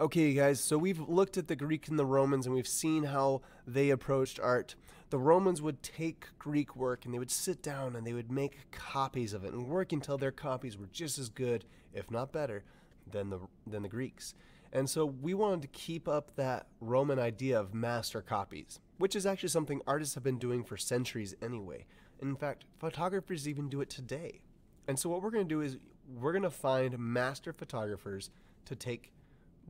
Okay, guys, so we've looked at the Greek and the Romans and we've seen how they approached art. The Romans would take Greek work and they would sit down and they would make copies of it and work until their copies were just as good, if not better, than the Greeks. And so we wanted to keep up that Roman idea of master copies, which is actually something artists have been doing for centuries anyway. In fact, photographers even do it today. And so what we're going to do is we're going to find master photographers to take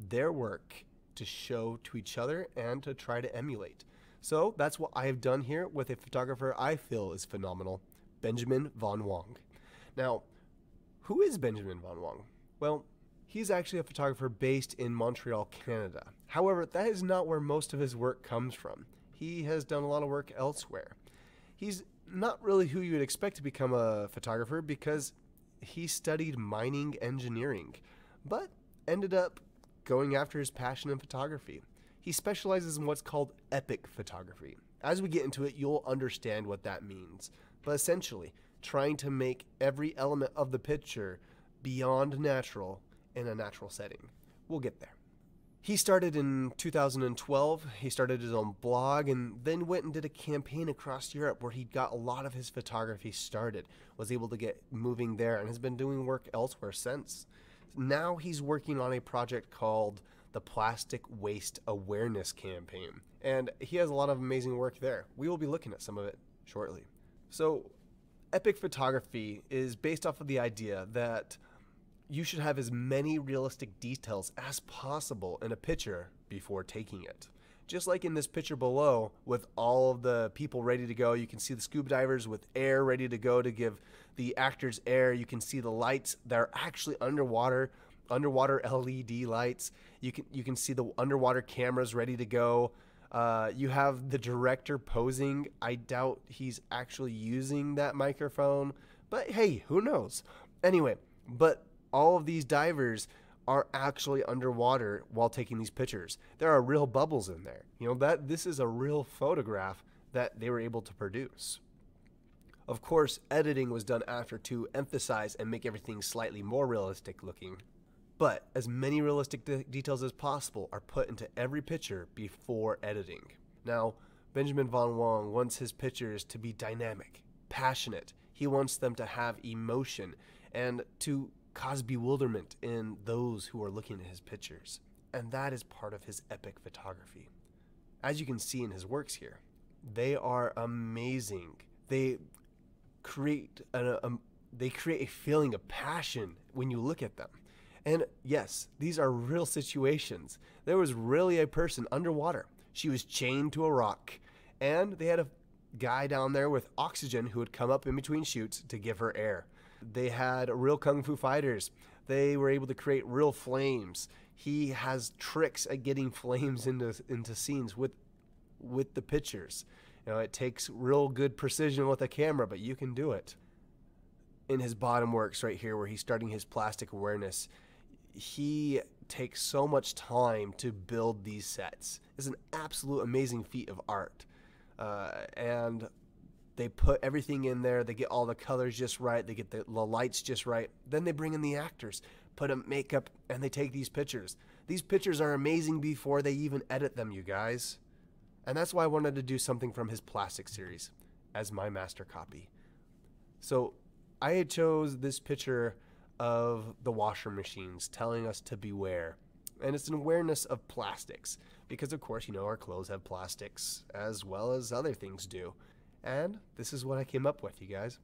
their work to show to each other and to try to emulate. So that's what I have done here with a photographer I feel is phenomenal, Benjamin Von Wong. Now, who is Benjamin Von Wong? Well, he's actually a photographer based in Montreal, Canada. However, that is not where most of his work comes from. He has done a lot of work elsewhere. He's not really who you would expect to become a photographer because he studied mining engineering, but ended up going after his passion in photography. He specializes in what's called epic photography. As we get into it, you'll understand what that means. But essentially, trying to make every element of the picture beyond natural in a natural setting. We'll get there. He started in 2012. He started his own blog and then went and did a campaign across Europe where he got a lot of his photography started, was able to get moving there, and has been doing work elsewhere since. Now he's working on a project called the Plastic Waste Awareness Campaign, and he has a lot of amazing work there. We will be looking at some of it shortly. So, epic photography is based off of the idea that you should have as many realistic details as possible in a picture before taking it. Just like in this picture below, with all of the people ready to go, you can see the scuba divers with air ready to go to give the actors air. You can see the lights that are actually underwater LED lights. You can see the underwater cameras ready to go. You have the director posing. I doubt he's actually using that microphone, but hey, who knows? Anyway, but all of these divers are actually underwater while taking these pictures. There are real bubbles in there. You know, that this is a real photograph that they were able to produce. Of course, editing was done after to emphasize and make everything slightly more realistic looking. But as many realistic details as possible are put into every picture before editing. Now, Benjamin Von Wong wants his pictures to be dynamic, passionate. He wants them to have emotion and to cause bewilderment in those who are looking at his pictures. And that is part of his epic photography. As you can see in his works here, they are amazing. They create a feeling of passion when you look at them. And yes, these are real situations. There was really a person underwater. She was chained to a rock, and they had a guy down there with oxygen who would come up in between shoots to give her air. They had real kung fu fighters. They were able to create real flames. He has tricks at getting flames into scenes with the pictures. You know, it takes real good precision with a camera, but you can do it. In his bottom works right here where he's starting his plastic awareness, he takes so much time to build these sets. It's an absolute amazing feat of art. And they put everything in there. They get all the colors just right. They get the lights just right. Then they bring in the actors, put in makeup, and they take these pictures. These pictures are amazing before they even edit them, you guys. And that's why I wanted to do something from his plastic series as my master copy. So I chose this picture of the washer machines telling us to beware. And it's an awareness of plastics because, of course, you know, our clothes have plastics as well as other things do. And this is what I came up with, you guys.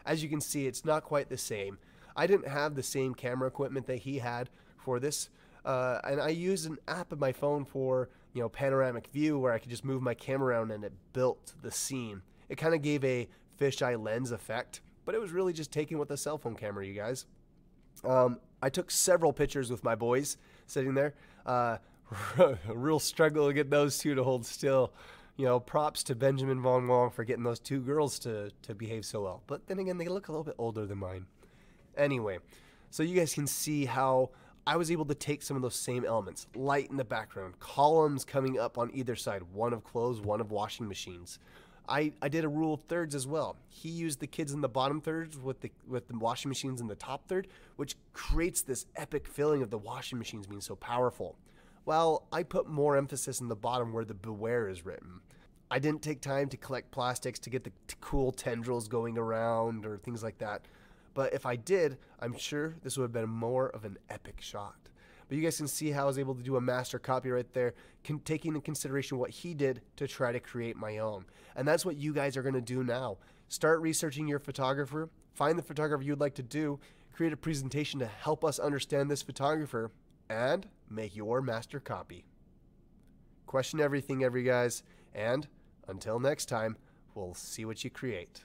As you can see, it's not quite the same. I didn't have the same camera equipment that he had for this. And I used an app on my phone for, you know, panoramic view where I could just move my camera around and it built the scene. It kind of gave a fisheye lens effect, but it was really just taken with a cell phone camera, you guys. I took several pictures with my boys sitting there. A real struggle to get those two to hold still. You know, props to Benjamin Von Wong for getting those two girls to behave so well. But then again, they look a little bit older than mine. Anyway, so you guys can see how I was able to take some of those same elements. Light in the background, columns coming up on either side, one of clothes, one of washing machines. I did a rule of thirds as well. He used the kids in the bottom thirds with the washing machines in the top third, which creates this epic feeling of the washing machines being so powerful. Well, I put more emphasis in the bottom where the beware is written. I didn't take time to collect plastics to get the cool tendrils going around or things like that. But if I did, I'm sure this would have been more of an epic shot. But you guys can see how I was able to do a master copy right there, taking into consideration what he did to try to create my own. And that's what you guys are going to do now. Start researching your photographer, find the photographer you'd like to do, create a presentation to help us understand this photographer, and make your master copy. Question everything, guys, and until next time, we'll see what you create.